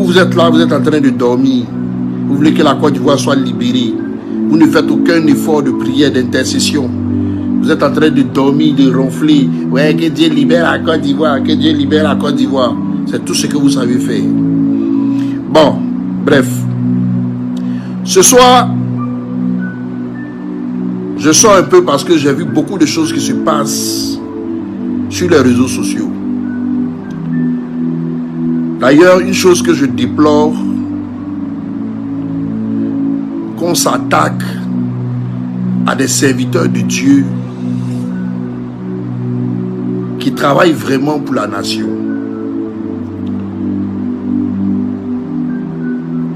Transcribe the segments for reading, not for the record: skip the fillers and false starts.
vous êtes là, vous êtes en train de dormir. Vous voulez que la Côte d'Ivoire soit libérée. Vous ne faites aucun effort de prière, d'intercession. Vous êtes en train de dormir, de ronfler. Ouais, que Dieu libère la Côte d'Ivoire, que Dieu libère la Côte d'Ivoire. C'est tout ce que vous savez faire. Bon, bref. Ce soir, je sors un peu parce que j'ai vu beaucoup de choses qui se passent sur les réseaux sociaux. D'ailleurs, une chose que je déplore, qu'on s'attaque à des serviteurs de Dieu qui travaillent vraiment pour la nation.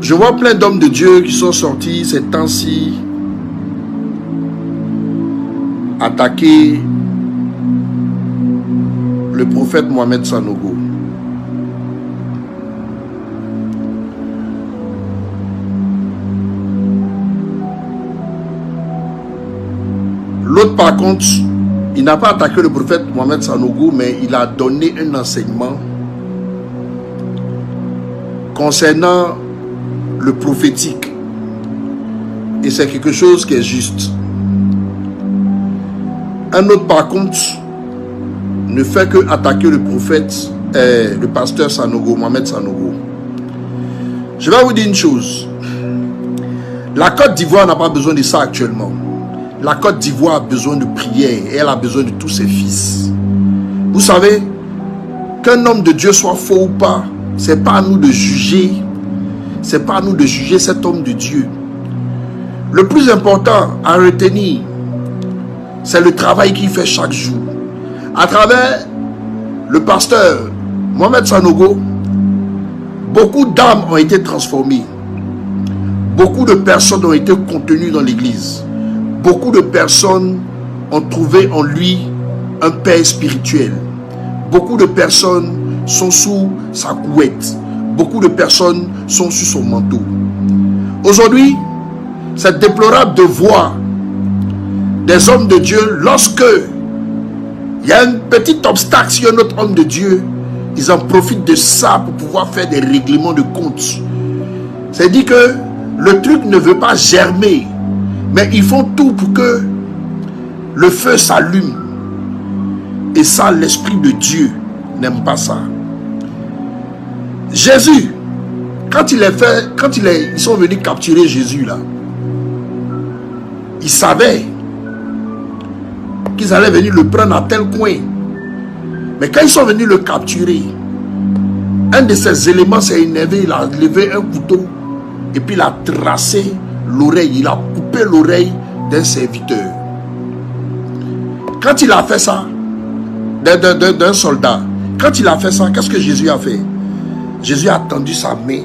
Je vois plein d'hommes de Dieu qui sont sortis ces temps-ci attaquer le prophète Mohamed Sanogo. L'autre par contre, il n'a pas attaqué le prophète Mohamed Sanogo, mais il a donné un enseignement concernant le prophétique. Et c'est quelque chose qui est juste. Un autre par contre ne fait que attaquer le prophète, le pasteur Sanogo, Mohamed Sanogo. Je vais vous dire une chose. La Côte d'Ivoire n'a pas besoin de ça actuellement. La Côte d'Ivoire a besoin de prière et elle a besoin de tous ses fils. Vous savez, qu'un homme de Dieu soit faux ou pas, c'est pas à nous de juger. C'est pas à nous de juger cet homme de Dieu. Le plus important à retenir, c'est le travail qu'il fait chaque jour. À travers le pasteur Mohamed Sanogo, beaucoup d'âmes ont été transformées. Beaucoup de personnes ont été contenues dans l'église. Beaucoup de personnes ont trouvé en lui un père spirituel. Beaucoup de personnes sont sous sa couette. Beaucoup de personnes sont sous son manteau. Aujourd'hui, c'est déplorable de voir des hommes de Dieu, lorsque il y a un petit obstacle sur un autre homme de Dieu, ils en profitent de ça pour pouvoir faire des règlements de compte. C'est-à-dire que le truc ne veut pas germer, mais ils font tout pour que le feu s'allume. Et ça, l'Esprit de Dieu n'aime pas ça. Jésus, quand ils sont venus capturer Jésus là, ils savaient qu'ils allaient venir le prendre à tel coin. Mais quand ils sont venus le capturer, un de ces éléments s'est énervé, il a levé un couteau et puis il a tracé l'oreille, il a coupé l'oreille d'un serviteur. Quand il a fait ça, d'un soldat, quand il a fait ça, qu'est-ce que Jésus a fait? Jésus a tendu sa main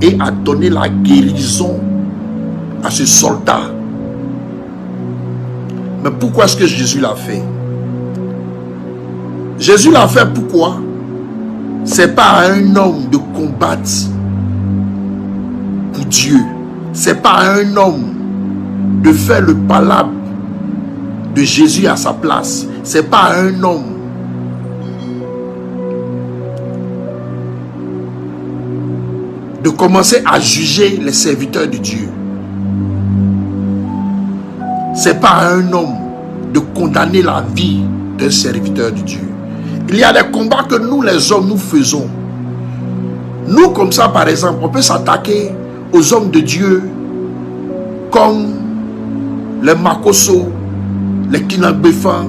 et a donné la guérison à ce soldat. Mais pourquoi est-ce que Jésus l'a fait? Jésus l'a fait pourquoi? C'est pas à un homme de combattre pour Dieu. C'est pas à un homme de faire le palabre de Jésus à sa place. C'est pas à un homme de commencer à juger les serviteurs de Dieu. C'est pas à un homme de condamner la vie d'un serviteur de Dieu. Il y a des combats que nous les hommes nous faisons. Nous comme ça par exemple, on peut s'attaquer aux hommes de Dieu comme les Makoso, les Kinagbefa,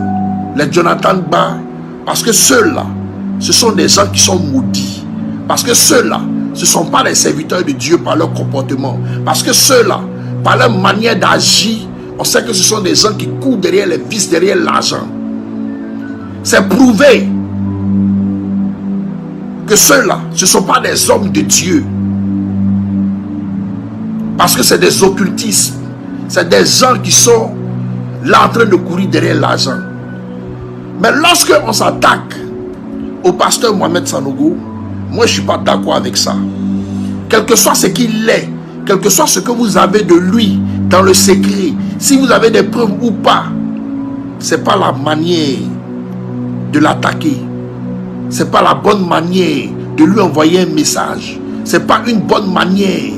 les Jonathan Ba, parce que ceux-là, ce sont des gens qui sont maudits. Parce que ceux-là, ce ne sont pas les serviteurs de Dieu par leur comportement. Parce que ceux-là, par leur manière d'agir, on sait que ce sont des gens qui courent derrière les vices, derrière l'argent. C'est prouvé que ceux-là, ce ne sont pas des hommes de Dieu. Parce que c'est des occultistes. C'est des gens qui sont là en train de courir derrière l'argent. Mais lorsque on s'attaque au pasteur Mohamed Sanogo, moi je ne suis pas d'accord avec ça. Quel que soit ce qu'il est, quel que soit ce que vous avez de lui dans le secret, si vous avez des preuves ou pas, ce n'est pas la manière de l'attaquer. Ce n'est pas la bonne manière de lui envoyer un message. c'est pas une bonne manière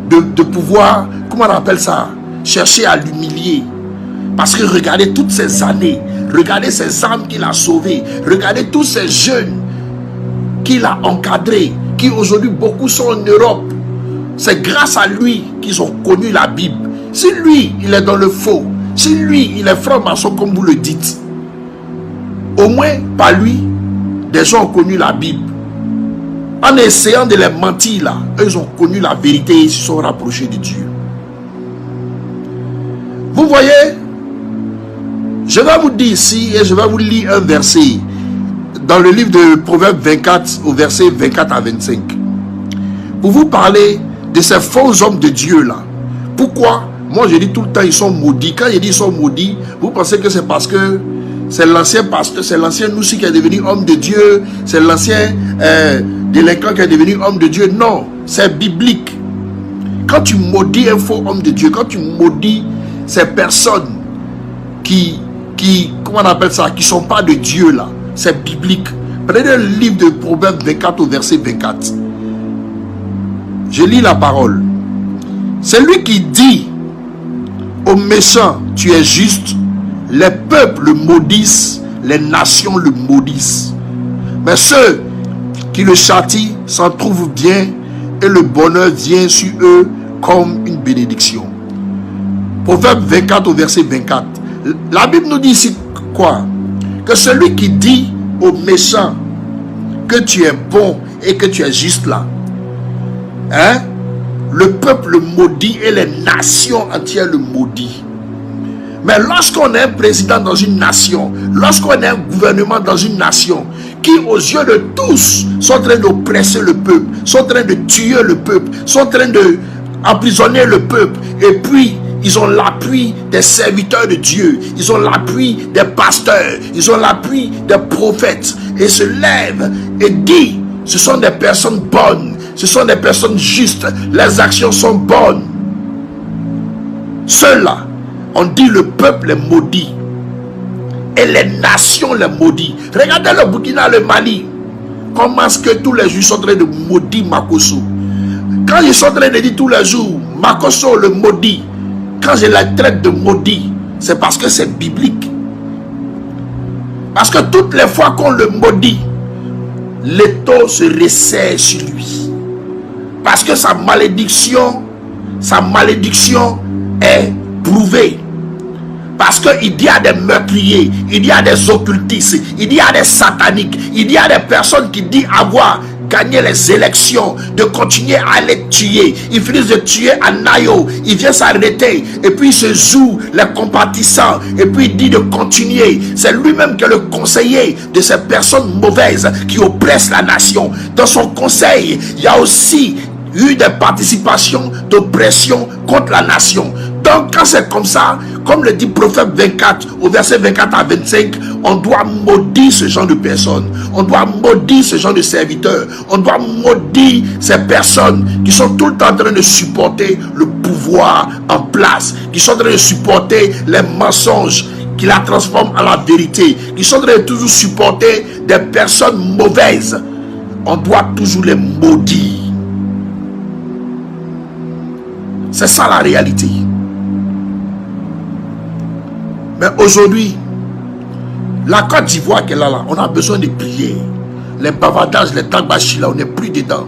de pouvoir, comment on appelle ça, chercher à l'humilier. Parce que regardez toutes ces années, regardez ces âmes qu'il a sauvées, regardez tous ces jeunes qu'il a encadrés, qui aujourd'hui beaucoup sont en Europe. C'est grâce à lui qu'ils ont connu la Bible. Si lui, il est dans le faux, si lui, il est franc-maçon comme vous le dites, au moins par lui, des gens ont connu la Bible. En essayant de les mentir là, eux, ils ont connu la vérité et ils se sont rapprochés de Dieu. Vous voyez, je vais vous dire ici et je vais vous lire un verset dans le livre de Proverbes 24 au verset 24 à 25. Pour vous parler de ces faux hommes de Dieu là. Pourquoi? Moi je dis tout le temps ils sont maudits. Quand je dis ils sont maudits, vous pensez que c'est parce que c'est l'ancien pasteur, c'est l'ancien Noussi qui est devenu homme de Dieu, c'est l'ancien délinquant qui est devenu homme de Dieu. Non, c'est biblique. Quand tu maudis un faux homme de Dieu, quand tu maudis ces personnes qui comment on appelle ça, qui ne sont pas de Dieu là, c'est biblique. Prenez le livre de Proverbes 24 au verset 24. Je lis la parole. C'est lui qui dit aux méchants, tu es juste, les peuples le maudissent, les nations le maudissent. Mais ceux qui le châtient s'en trouvent bien et le bonheur vient sur eux comme une bénédiction. Proverbe 24 au verset 24. La Bible nous dit ici quoi? Que celui qui dit aux méchants que tu es bon et que tu es juste là, hein? Le peuple le maudit et les nations entières le maudit. Mais lorsqu'on est un président dans une nation, lorsqu'on est un gouvernement dans une nation, qui aux yeux de tous sont en train d'oppresser le peuple, sont en train de tuer le peuple, sont en train d'emprisonner le peuple, et puis ils ont l'appui des serviteurs de Dieu, ils ont l'appui des pasteurs, ils ont l'appui des prophètes, et se lèvent et disent, ce sont des personnes bonnes, ce sont des personnes justes, les actions sont bonnes. Ceux-là, on dit le peuple est maudit et les nations les maudit. Regardez le Burkina, le Mali. Comment est-ce que tous les jours ils sont en train de maudire Makosso? Quand ils sont en train de dire tous les jours Makosso le maudit, quand je la traite de maudit, c'est parce que c'est biblique. Parce que toutes les fois qu'on le maudit, l'étau se resserre sur lui. Parce que sa malédiction est prouvée. Parce qu'il y a des meurtriers, il y a des occultistes, il y a des sataniques, il y a des personnes qui disent avoir gagné les élections, de continuer à les tuer. Ils finissent de tuer à Nayo, il vient s'arrêter, et puis il se joue les compatissants, et puis il dit de continuer. C'est lui-même qui est le conseiller de ces personnes mauvaises qui oppressent la nation. Dans son conseil, il y a aussi eu des participations d'oppression contre la nation. Donc quand c'est comme ça, comme le dit Proverbe 24 au verset 24 à 25, on doit maudire ce genre de personnes, on doit maudire ce genre de serviteurs, on doit maudire ces personnes qui sont tout le temps en train de supporter le pouvoir en place, qui sont en train de supporter les mensonges, qui la transforment en la vérité, qui sont en train de toujours supporter des personnes mauvaises. On doit toujours les maudire. C'est ça la réalité. Mais aujourd'hui, la Côte d'Ivoire qu'elle a là, on a besoin de prier. Les bavardages, les tabachi là, on n'est plus dedans.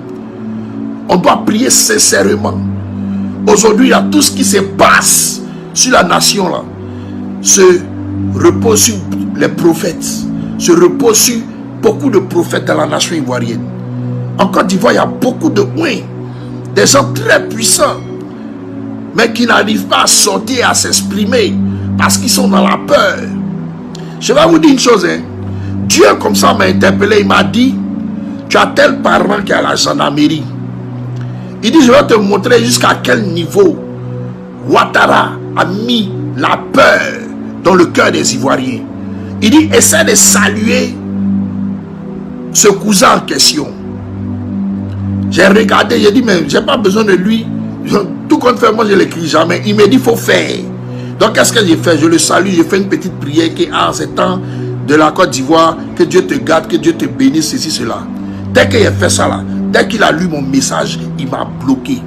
On doit prier sincèrement. Aujourd'hui, il y a tout ce qui se passe sur la nation là, se repose sur les prophètes, se repose sur beaucoup de prophètes dans la nation ivoirienne. En Côte d'Ivoire, il y a beaucoup de des gens très puissants, mais qui n'arrivent pas à sortir et à s'exprimer parce qu'ils sont dans la peur. Je vais vous dire une chose, hein. Dieu comme ça m'a interpellé, il m'a dit, tu as tel parent qui est à la gendarmerie. Il dit, je vais te montrer jusqu'à quel niveau Ouattara a mis la peur dans le cœur des Ivoiriens. Il dit, essaie de saluer ce cousin en question. J'ai regardé, j'ai dit, mais j'ai pas besoin de lui. Tout compte fait, moi je ne l'écris jamais. Il me dit, il faut faire. Donc qu'est-ce que j'ai fait? Je le salue, j'ai fait une petite prière qui en ces temps de la Côte d'Ivoire, que Dieu te garde, que Dieu te bénisse, ceci, cela. Dès qu'il a fait ça là, Dès qu'il a lu mon message, il m'a bloqué.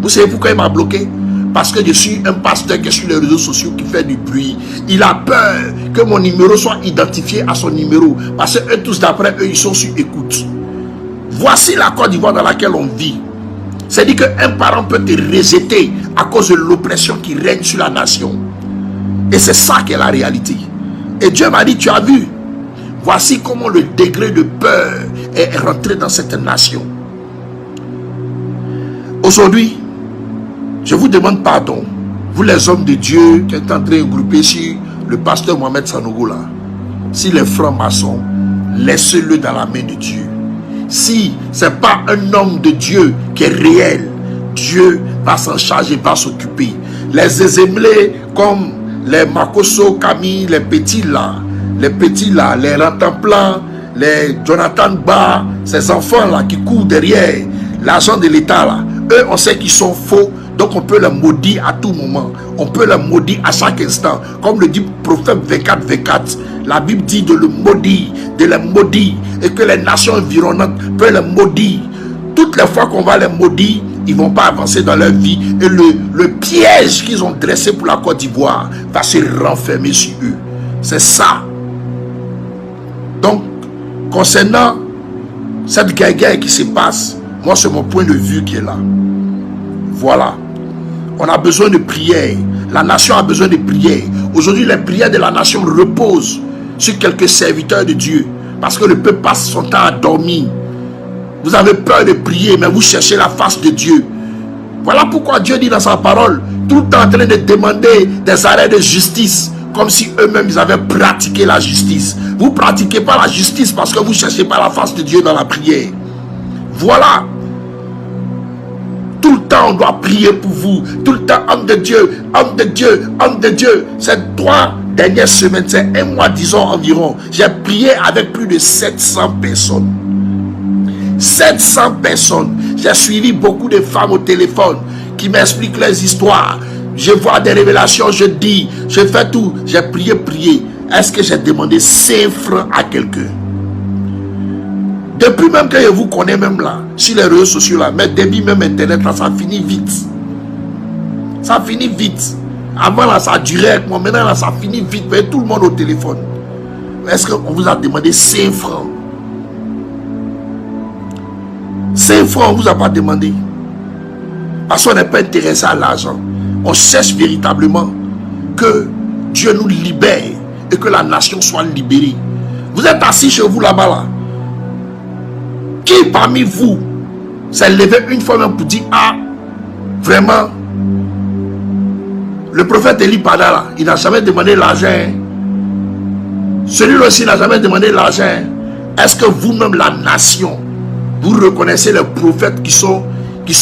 Vous savez pourquoi il m'a bloqué? Parce que je suis un pasteur qui est sur les réseaux sociaux qui fait du bruit. Il a peur que mon numéro soit identifié à son numéro. Parce que eux tous d'après eux, ils sont sur écoute. Voici la Côte d'Ivoire dans laquelle on vit. C'est-à-dire qu'un parent peut te rejeter à cause de l'oppression qui règne sur la nation. Et c'est ça qui est la réalité. Et Dieu m'a dit, tu as vu, voici comment le degré de peur est rentré dans cette nation. Aujourd'hui, je vous demande pardon, vous les hommes de Dieu qui êtes en train de grouper sur le pasteur Mohamed Sanogo là. Si les francs-maçons, laissez-le dans la main de Dieu. Si ce n'est pas un homme de Dieu qui est réel, Dieu va s'en charger, va s'occuper. Les Ezemlé comme les Makoso, Camille, les petits là, les Rantanplan, les Jonathan Ba, ces enfants là qui courent derrière l'argent de l'État là, eux on sait qu'ils sont faux, donc on peut les maudire à tout moment, on peut les maudire à chaque instant, comme le dit le prophète 24, la Bible dit de le maudire, de les maudire, et que les nations environnantes peuvent les maudire. Toutes les fois qu'on va les maudire, ils ne vont pas avancer dans leur vie, et le piège qu'ils ont dressé pour la Côte d'Ivoire va se renfermer sur eux. C'est ça. Donc, concernant cette guerre qui se passe, moi c'est mon point de vue qui est là. Voilà. On a besoin de prière. La nation a besoin de prière. Aujourd'hui, les prières de la nation reposent sur quelques serviteurs de Dieu. Parce que le peuple passe son temps à dormir. Vous avez peur de prier, mais vous cherchez la face de Dieu. Voilà pourquoi Dieu dit dans sa parole, tout le temps en train de demander des arrêts de justice, comme si eux-mêmes ils avaient pratiqué la justice. Vous ne pratiquez pas la justice parce que vous ne cherchez pas la face de Dieu dans la prière. Voilà. Tout le temps on doit prier pour vous. Tout le temps, homme de Dieu, homme de Dieu, homme de Dieu. Ces 3 dernières semaines, c'est 1 mois disons environ, j'ai prié avec plus de 700 personnes. 700 personnes. J'ai suivi beaucoup de femmes au téléphone qui m'expliquent leurs histoires. Je vois des révélations, je dis, je fais tout. J'ai prié. Est-ce que j'ai demandé 5 francs à quelqu'un? Depuis même que je vous connais même là, sur les réseaux sociaux là, mes débits même internet là, ça finit vite. Ça finit vite. Avant là, ça durait avec moi. Maintenant là, ça finit vite. Vous voyez tout le monde au téléphone. Est-ce qu'on vous a demandé 5 francs? 5 francs, on ne vous a pas demandé. Parce qu'on n'est pas intéressé à l'argent. On cherche véritablement que Dieu nous libère et que la nation soit libérée. Vous êtes assis chez vous là-bas là. Qui parmi vous s'est levé une fois même pour dire, ah, vraiment, le prophète Élie Padala, il n'a jamais demandé l'argent. Celui-là aussi n'a jamais demandé l'argent. Est-ce que vous-même, la nation, vous reconnaissez les prophètes qui sont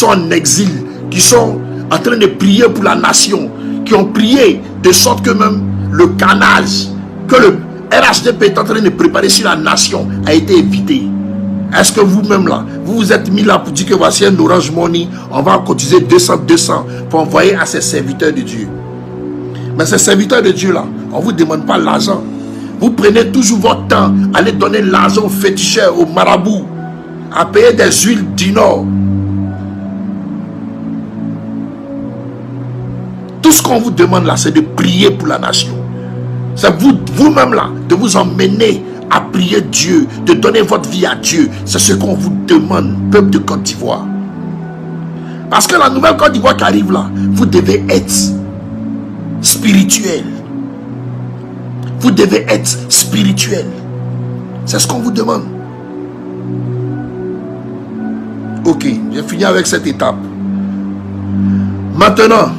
en exil, qui sont en train de prier pour la nation, qui ont prié de sorte que même le canage que le RHDP est en train de préparer sur la nation a été évité? Est-ce que vous-même là, vous vous êtes mis là pour dire que voici un Orange Money, on va cotiser 200 pour envoyer à ces serviteurs de Dieu? Mais ces serviteurs de Dieu là, on ne vous demande pas l'argent. Vous prenez toujours votre temps, allez donner l'argent aux féticheurs, aux marabouts, à payer des huiles du Nord. Tout ce qu'on vous demande là, c'est de prier pour la nation. C'est vous-même là, de vous emmener à prier Dieu, de donner votre vie à Dieu. C'est ce qu'on vous demande, peuple de Côte d'Ivoire. Parce que la nouvelle Côte d'Ivoire qui arrive là, vous devez être spirituel. Vous devez être spirituel. C'est ce qu'on vous demande. Ok, j'ai fini avec cette étape. Maintenant,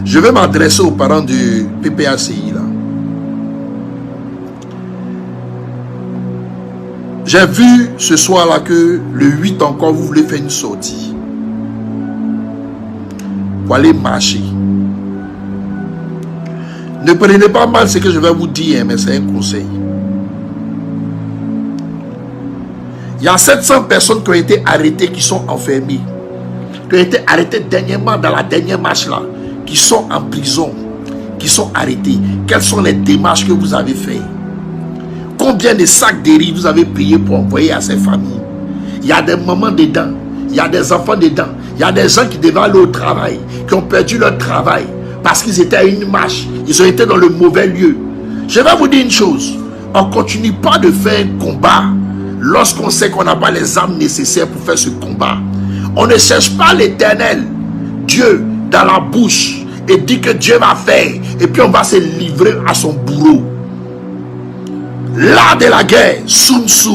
je vais m'adresser aux parents du PPACI là. J'ai vu ce soir là que le 8 encore vous voulez faire une sortie pour aller marcher. Ne prenez pas mal ce que je vais vous dire, mais c'est un conseil. Il y a 700 personnes qui ont été arrêtées, qui sont enfermées, qui ont été arrêtées dernièrement dans la dernière marche là, qui sont en prison, qui sont arrêtées. Quelles sont les démarches que vous avez faites? Combien de sacs de riz vous avez payé pour envoyer à ces familles? Il y a des mamans dedans, il y a des enfants dedans, il y a des gens qui devaient aller au travail, qui ont perdu leur travail parce qu'ils étaient à une marche, ils ont été dans le mauvais lieu. Je vais vous dire une chose, on ne continue pas de faire un combat lorsqu'on sait qu'on n'a pas les armes nécessaires pour faire ce combat. On ne cherche pas l'Éternel, Dieu, dans la bouche et dit que Dieu va faire et puis on va se livrer à son bourreau. L'art de la guerre, Sun Tzu.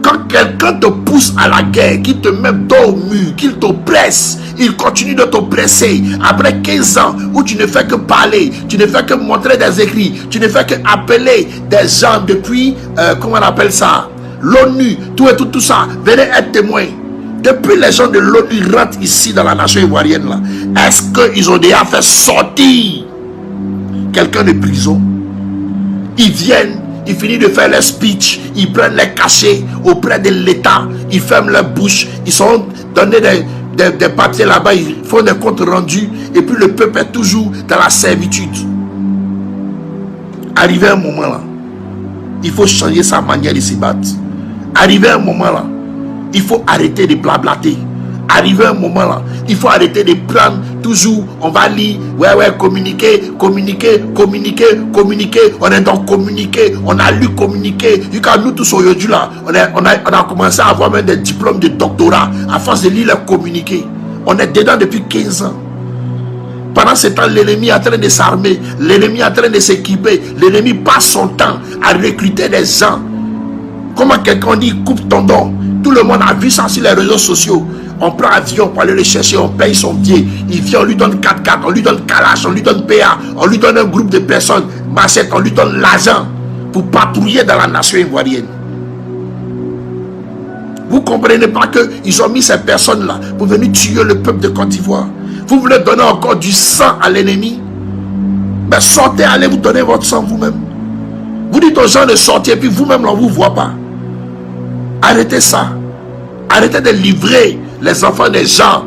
Quand quelqu'un te pousse à la guerre, qu'il te met dos au mur, qu'il t'oppresse, il continue de t'oppresser. Après 15 ans où tu ne fais que parler, tu ne fais que montrer des écrits, tu ne fais que appeler des gens depuis, comment on appelle ça, l'ONU, tout ça, venez être témoins. Depuis les gens de l'ONU rentrent ici dans la nation ivoirienne là, est-ce qu'ils ont déjà fait sortir quelqu'un de prison? Ils viennent, ils finissent de faire leur speech, ils prennent les cachets auprès de l'État, ils ferment leur bouche, ils sont donnés des papiers là-bas, ils font des comptes rendus, et puis le peuple est toujours dans la servitude. Arrivé un moment là, il faut changer sa manière de se battre. Arrivé un moment là, il faut arrêter de blablater. Arrivé un moment là, il faut arrêter de prendre toujours, on va lire, communiquer, on est donc communiquer, on a lu communiquer. Nous tous aujourd'hui là, on a commencé à avoir même des diplômes de doctorat à force de lire les communiqués. On est dedans depuis 15 ans. Pendant ce temps, l'ennemi est en train de s'armer, l'ennemi est en train de s'équiper, l'ennemi passe son temps à recruter des gens. Comment quelqu'un dit coupe ton don? Tout le monde a vu ça sur les réseaux sociaux. On prend avion pour aller le chercher, on paye son billet. Il vient, on lui donne 4x4, on lui donne Kalash, on lui donne PA, on lui donne un groupe de personnes, machette, on lui donne l'argent pour patrouiller dans la nation ivoirienne. Vous ne comprenez pas qu'ils ont mis ces personnes-là pour venir tuer le peuple de Côte d'Ivoire. Vous voulez donner encore du sang à l'ennemi? Mais sortez, allez vous donner votre sang vous-même. Vous dites aux gens de sortir et puis vous-même, on ne vous voit pas. Arrêtez ça. Arrêtez de livrer les enfants des gens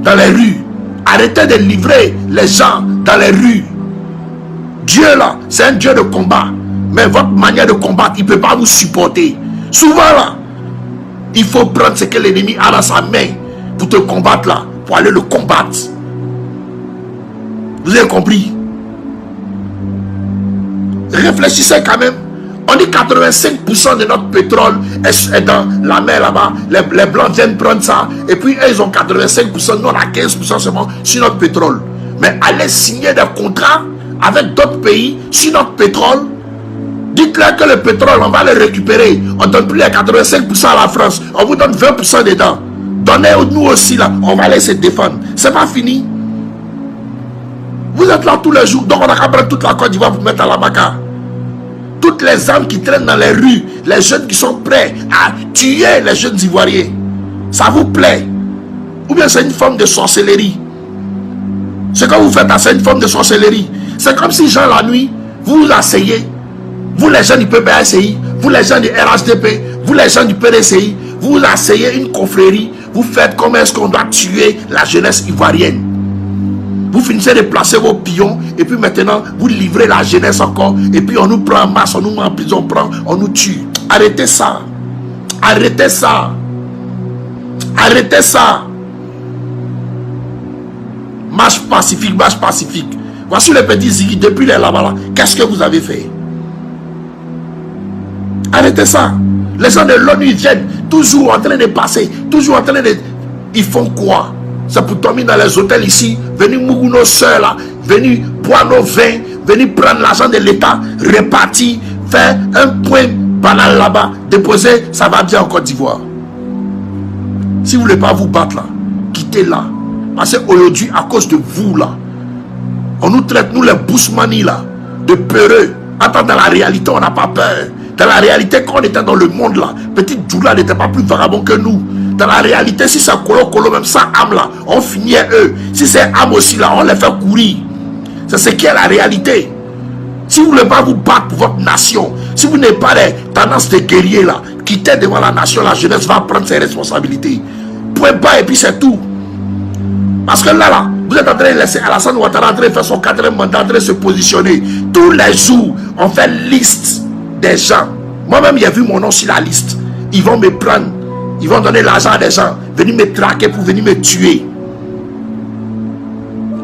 dans les rues. Arrêtez de livrer les gens dans les rues. Dieu là, c'est un Dieu de combat. Mais votre manière de combattre, il ne peut pas vous supporter. Souvent là, il faut prendre ce que l'ennemi a dans sa main pour te combattre là, pour aller le combattre. Vous avez compris? Réfléchissez quand même. On dit 85% de notre pétrole est dans la mer là-bas. Les blancs viennent prendre ça. Et puis eux, ils ont 85%, nous on a 15% seulement sur notre pétrole. Mais allez signer des contrats avec d'autres pays sur notre pétrole. Dites-leur que le pétrole, on va le récupérer. On ne donne plus les 85% à la France. On vous donne 20% dedans. Donnez-nous aussi là. On va laisser défendre. C'est pas fini. Vous êtes là tous les jours. Donc on a qu'à prendre toute la Côte d'Ivoire pour mettre à la bagarre. Toutes les âmes qui traînent dans les rues, les jeunes qui sont prêts à tuer les jeunes Ivoiriens, ça vous plaît? Ou bien c'est une forme de sorcellerie? Ce que vous faites, c'est une forme de sorcellerie. C'est comme si, genre, la nuit, vous vous asseyez, vous les gens du PPACI, vous les gens du RHDP, vous les gens du PDCI, vous vous asseyez une confrérie, vous faites comment est-ce qu'on doit tuer la jeunesse ivoirienne. Vous finissez de placer vos pions et puis maintenant vous livrez la jeunesse encore et puis on nous prend en masse, on nous met en prison, on nous tue. Arrêtez ça. Arrêtez ça. Arrêtez ça. Marche pacifique, marche pacifique. Voici le petit Ziggy depuis les là-bas. Qu'est-ce que vous avez fait? Arrêtez ça. Les gens de l'ONU viennent toujours en train de passer, toujours en train de... Ils font quoi? C'est pour dormir dans les hôtels ici, venir mourir nos soeurs là, venir boire nos vins, venir prendre l'argent de l'État, répartir, faire un point banal là-bas, déposer, ça va bien en Côte d'Ivoire. Si vous ne voulez pas vous battre là, quittez là. Parce qu'aujourd'hui, à cause de vous là, on nous traite, nous les bousmani là, de peureux. Attends, dans la réalité, on n'a pas peur. Dans la réalité, quand on était dans le monde là, petit Djoula n'était pas plus vagabond que nous. Dans la réalité, si c'est Kolo, même sans âme là, on finit eux. Si c'est âme aussi là, on les fait courir. C'est ce qui est la réalité. Si vous ne voulez pas vous battre pour votre nation, si vous n'avez pas des tendances de guerriers là, quittez devant la nation, la jeunesse va prendre ses responsabilités. Point bas et puis c'est tout. Parce que là, vous êtes en train de laisser Alassane Ouattara en train de faire son 4e mandat, en train de se positionner. Tous les jours, on fait liste. des gens. Moi-même, j'ai vu mon nom sur la liste. Ils vont me prendre. Ils vont donner l'argent à des gens. Venir me traquer pour venir me tuer.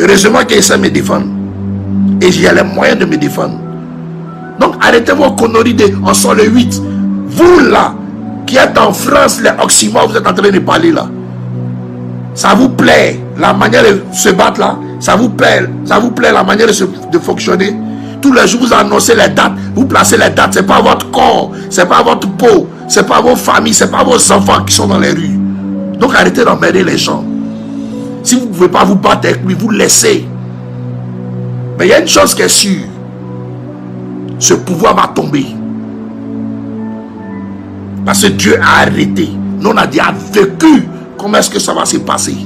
Heureusement qu'ils essaient de me défendre. Et j'ai les moyens de me défendre. Donc arrêtez vos conneries de on sort le 8. Vous là, qui êtes en France, les oxymores, vous êtes en train de parler là. Ça vous plaît la manière de se battre là? Ça vous plaît la manière de fonctionner? Tous les jours vous annoncez les dates, vous placez les dates, c'est pas votre corps, c'est pas votre peau, c'est pas vos familles, c'est pas vos enfants qui sont dans les rues. Donc arrêtez d'emmerder les gens. Si vous ne pouvez pas vous battre avec lui, vous laissez. Mais il y a une chose qui est sûre. Ce pouvoir va tomber. Parce que Dieu a arrêté. Nous on a déjà vécu comment est-ce que ça va se passer.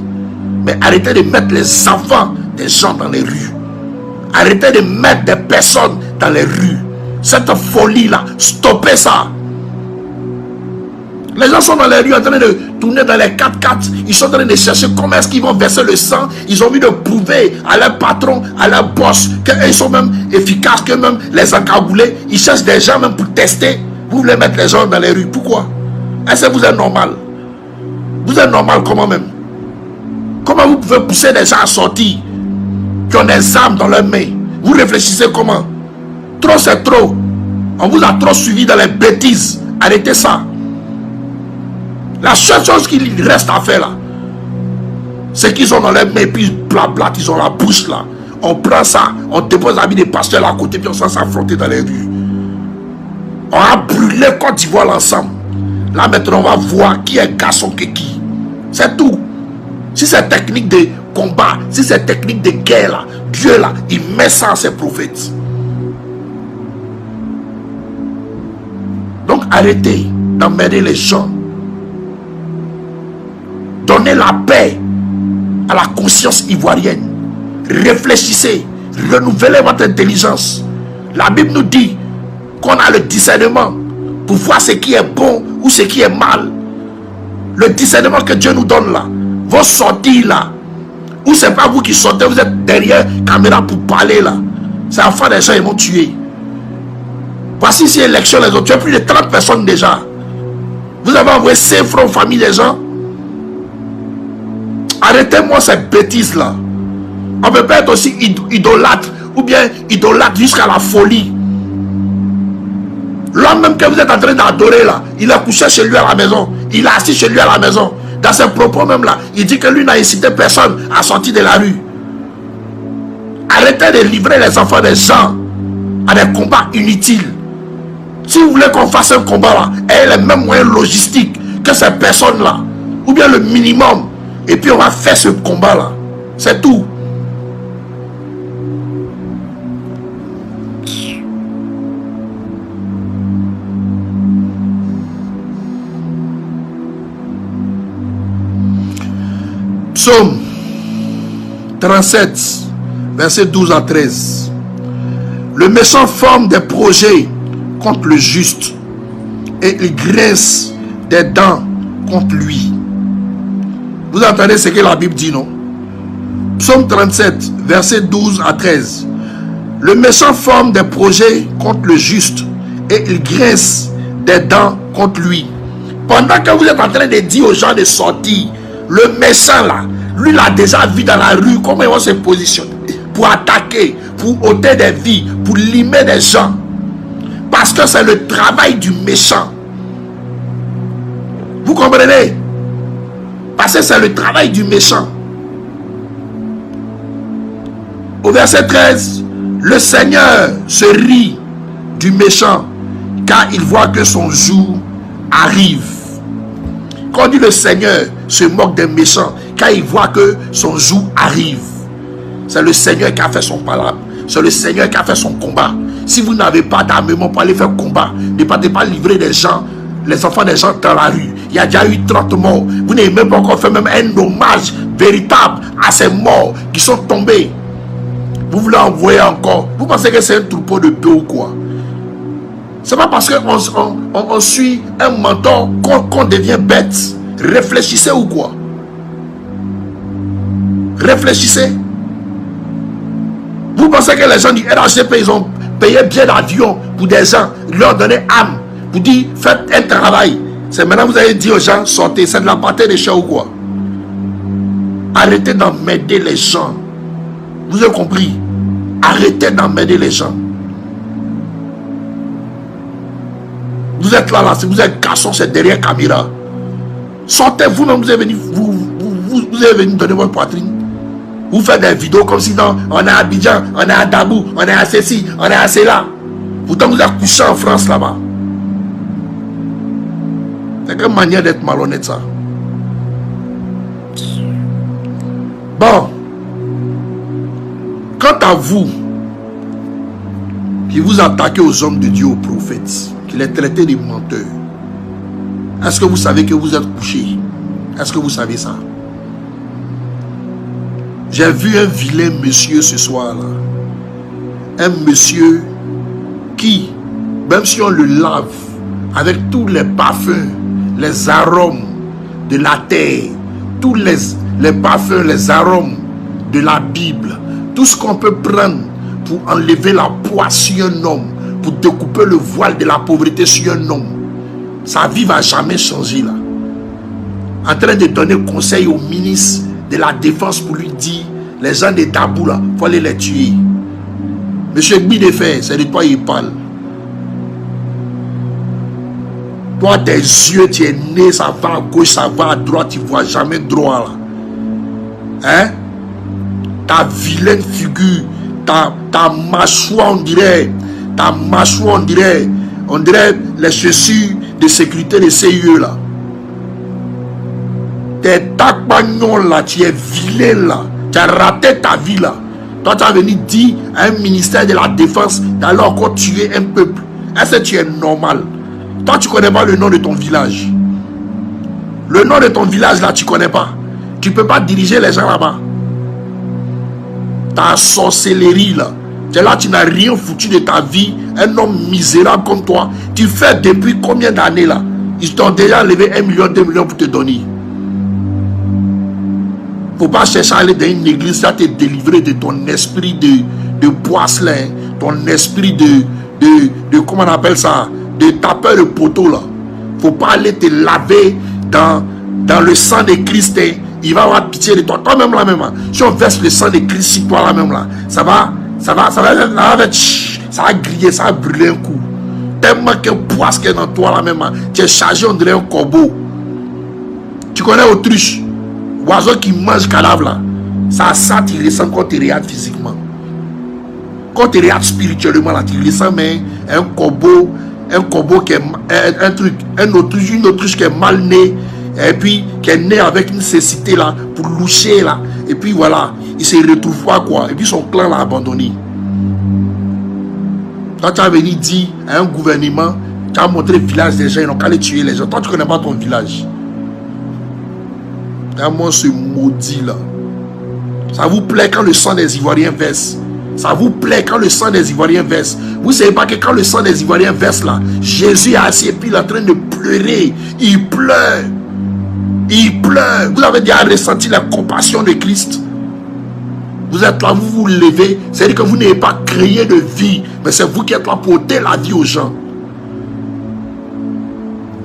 Mais arrêtez de mettre les enfants des gens dans les rues. Arrêtez de mettre des personnes dans les rues. Cette folie-là, stoppez ça. Les gens sont dans les rues en train de tourner dans les 4x4. Ils sont en train de chercher comment est-ce qu'ils vont verser le sang. Ils ont envie de prouver à leur patron, à leur boss, qu'ils sont même efficaces, que même les encagoulés. Ils cherchent des gens même pour tester. Vous voulez mettre les gens dans les rues. Pourquoi? Est-ce que vous êtes normal? Vous êtes normal comment même? Comment vous pouvez pousser des gens à sortir qui ont des armes dans leurs mains? Vous réfléchissez comment? Trop c'est trop. On vous a trop suivi dans les bêtises. Arrêtez ça. La seule chose qu'il reste à faire là, c'est qu'ils ont dans les mains, puis blabla, ils ont la bouche là. On prend ça, on dépose l'habit des pasteurs là à côté, puis on s'en s'affronter dans les rues. On a brûlé Côte d'Ivoire ensemble. Là maintenant on va voir qui est garçon que qui. C'est tout. Si c'est technique de combat, si c'est technique de guerre là, Dieu là, il met ça en ses prophètes. Donc arrêtez d'emmerder les gens. Donnez la paix à la conscience ivoirienne. Réfléchissez, renouvelez votre intelligence. La Bible nous dit qu'on a le discernement pour voir ce qui est bon ou ce qui est mal. Le discernement que Dieu nous donne là, vos sorties là, ou c'est pas vous qui sortez, vous êtes derrière caméra pour parler là. C'est enfin des gens ils vont tuer. Voici si élection les autres, tu as plus de 30 personnes déjà. Vous avez envoyé 5 francs aux familles des gens. Arrêtez-moi cette bêtise là. On peut pas être aussi idolâtre ou bien idolâtre jusqu'à la folie. L'homme même que vous êtes en train d'adorer là, il a couché chez lui à la maison. Il est assis chez lui à la maison. Dans ses propos même là, il dit que lui n'a incité personne à sortir de la rue. Arrêtez de livrer les enfants des gens à des combats inutiles. Si vous voulez qu'on fasse un combat là, ayez les mêmes moyens logistiques que ces personnes là. Ou bien le minimum. Et puis on va faire ce combat là. C'est tout. Psaume 37, verset 12 à 13. Le méchant forme des projets contre le juste et il grince des dents contre lui. Vous entendez ce que la Bible dit, non? Psaume 37, verset 12 à 13. Le méchant forme des projets contre le juste et il grince des dents contre lui. Pendant que vous êtes en train de dire aux gens de sortir, le méchant là, lui l'a déjà vu dans la rue, comment ils vont se positionner pour attaquer, pour ôter des vies, pour limer des gens. Parce que c'est le travail du méchant. Vous comprenez? Parce que c'est le travail du méchant. Au verset 13, le Seigneur se rit du méchant car il voit que son jour arrive. Quand on dit le Seigneur se moque des méchants car il voit que son jour arrive. C'est le Seigneur qui a fait son palabre. C'est le Seigneur qui a fait son combat. Si vous n'avez pas d'armement pour aller faire combat, ne partez pas livrer des gens, les enfants des gens dans la rue. Il y a déjà eu 30 morts. Vous n'avez même pas encore fait même un hommage véritable à ces morts qui sont tombés. Vous voulez envoyer encore. Vous pensez que c'est un troupeau de bœufs ou quoi? C'est pas parce qu'on suit un mentor qu'on devient bête. Réfléchissez ou quoi? Réfléchissez. Vous pensez que les gens du RHCP, ils ont payer billet d'avion pour des gens, leur donner âme, pour dire faites un travail. C'est maintenant vous allez dire aux gens sortez, c'est de la pâté de chien ou quoi? Arrêtez d'emmerder les gens. Vous avez compris? Arrêtez d'emmerder les gens. Vous êtes là, si vous êtes garçon, c'est derrière caméra. Sortez vous-même, vous êtes venu, vous êtes venu donner votre poitrine. Vous faites des vidéos comme si non, on est à Abidjan, on est à Dabou, on est à ceci, on est à cela. Pourtant vous êtes couché en France là-bas. C'est quelle manière d'être malhonnête ça? Bon. Quant à vous, qui vous attaquez aux hommes de Dieu, aux prophètes, qui les traitez de menteurs, est-ce que vous savez que vous êtes couchés? Est-ce que vous savez ça? J'ai vu un vilain monsieur ce soir-là. Un monsieur qui, même si on le lave avec tous les parfums, les arômes de la terre, tous les parfums, les arômes de la Bible, tout ce qu'on peut prendre pour enlever la poisse sur un homme, pour découper le voile de la pauvreté sur un homme, sa vie va jamais changer là. En train de donner conseil au ministre de la Défense pour lui dire, les gens de Dabou là, il faut aller les tuer. Monsieur Bidefé, c'est de toi il parle. Toi, tes yeux, tu es né, ça va à gauche, ça va à droite, tu ne vois jamais droit là. Hein? Ta vilaine figure, ta mâchoire, on dirait les chaussures de sécurité de CIE là. Tes tapagnons là, tu es vilain là. Tu as raté ta vie là. Toi, tu as venu dire à un ministère de la Défense d'aller encore tuer un peuple. Est-ce que tu es normal? Toi, tu ne connais pas le nom de ton village. Le nom de ton village là, tu ne connais pas. Tu ne peux pas diriger les gens là-bas. Ta sorcellerie là. Tu es là, tu n'as rien foutu de ta vie. Un homme misérable comme toi. Tu fais depuis combien d'années là? Ils t'ont déjà levé 1 million, 2 millions pour te donner. Il ne faut pas chercher à aller dans une église, ça te délivrer de ton esprit de poisselin, ton esprit de comment on appelle ça, de tapeur de poteau là. Il ne faut pas aller te laver dans le sang de Christ. Il va avoir pitié de toi. Toi-même là même, si on verse le sang de Christ sur toi là même là, ça va griller, ça va brûler un coup. Tellement que poisse qui est dans toi là même, tu es chargé, on dirait un corbeau. Tu connais autruche? Oiseau qui mange cadavre là, ça tu ressens quand tu regardes physiquement. Quand tu regardes spirituellement là, tu ressens mais un corbeau qui est une autruche qui est mal née, et puis qui est née avec une cécité là, pour loucher là, et puis voilà, il se retrouve pas quoi, et puis son clan l'a abandonné. Toi tu as venu dire à un gouvernement, tu as montré le village des gens, ils n'ont qu'à aller tuer les gens. Toi tu connais pas ton village. Moi, ce maudit là. Ça vous plaît quand le sang des Ivoiriens verse? Ça vous plaît quand le sang des Ivoiriens verse? Vous savez pas que quand le sang des Ivoiriens verse là, Jésus est assis et puis il est en train de pleurer. Il pleure. Il pleure. Vous avez déjà ressenti la compassion de Christ? Vous êtes là, vous vous levez. C'est-à-dire que vous n'avez pas créé de vie, mais c'est vous qui êtes là pour ôter la vie aux gens.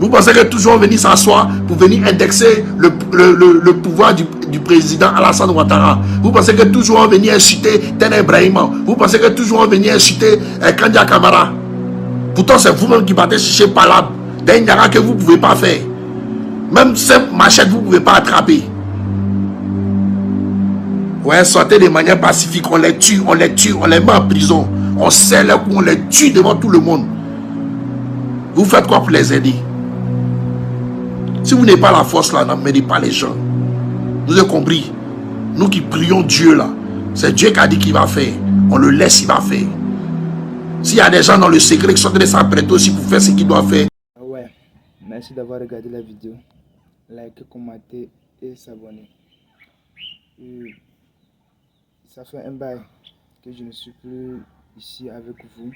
Vous pensez que toujours venir s'asseoir pour venir indexer le pouvoir du président Alassane Ouattara? Vous pensez que toujours venir insulter Tene Ibrahima? Vous pensez que toujours venir insulter Kandia Kamara? Pourtant c'est vous-même qui battez chercher Palab d'un Niara que vous ne pouvez pas faire. Même simple machette vous ne pouvez pas attraper. Ouais, sortez de manière pacifique, on les tue, on les met en prison. On serre les coups, on les tue devant tout le monde. Vous faites quoi pour les aider? Si vous n'avez pas la force là, n'emmènez pas les gens. Vous avez compris? Nous qui prions Dieu là, c'est Dieu qui a dit qu'il va faire. On le laisse, il va faire. S'il y a des gens dans le secret qui sont en train de s'apprêter aussi pour faire ce qu'ils doivent faire. Ouais, merci d'avoir regardé la vidéo. Likez, commenter et s'abonner. Ça fait un bail que je ne suis plus ici avec vous.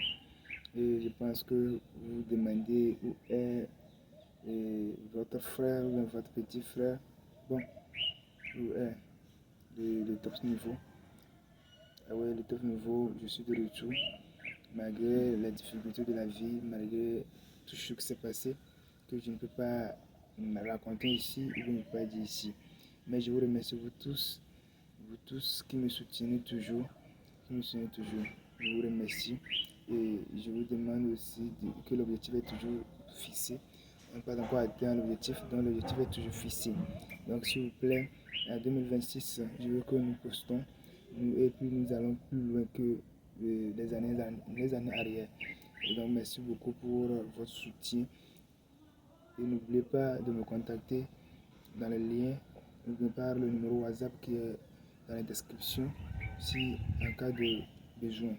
Et je pense que vous vous demandez où est votre frère ou votre petit frère. Bon, où est le top niveau? Ah ouais, le top niveau, je suis de retour. malgré les difficultés de la vie, malgré tout ce qui s'est passé, que je ne peux pas me raconter ici ou ne peux pas dire ici. Mais je vous remercie vous tous qui me soutenez toujours, Je vous remercie et je vous demande aussi que l'objectif est toujours fixé. On n'a pas encore atteint l'objectif, donc l'objectif est toujours fixé. Donc s'il vous plaît, en 2026, je veux que nous postons et puis nous allons plus loin que les années arrière. Et donc merci beaucoup pour votre soutien. Et n'oubliez pas de me contacter dans le lien. N'oubliez pas le numéro WhatsApp qui est dans la description si en cas de besoin.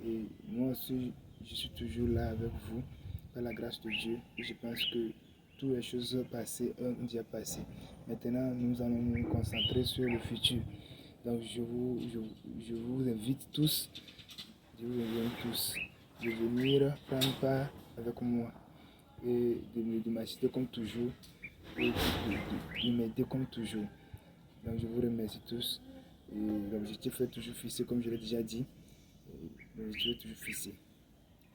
Et moi aussi, je suis toujours là avec vous par la grâce de Dieu. Et je pense que toutes les choses passées ont déjà passé. Maintenant, nous allons nous concentrer sur le futur. Donc je vous invite tous, de venir prendre part avec moi et de m'assister comme toujours et de m'aider comme toujours. Donc je vous remercie tous. Et l'objectif est toujours fixé comme je l'ai déjà dit. L'objectif est toujours fixé.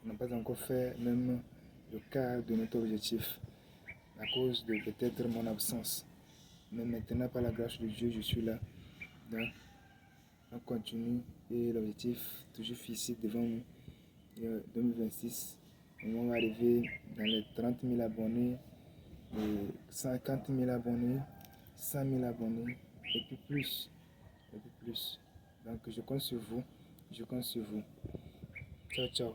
On n'a pas encore fait même le quart de notre objectif à cause de peut-être mon absence. Mais maintenant, par la grâce de Dieu, je suis là. Donc, on continue et l'objectif toujours fixé devant nous. 2026, on va arriver dans les 30 000 abonnés, 50 000 abonnés, 100 000 abonnés et puis plus. Donc je compte sur vous. Ciao, ciao.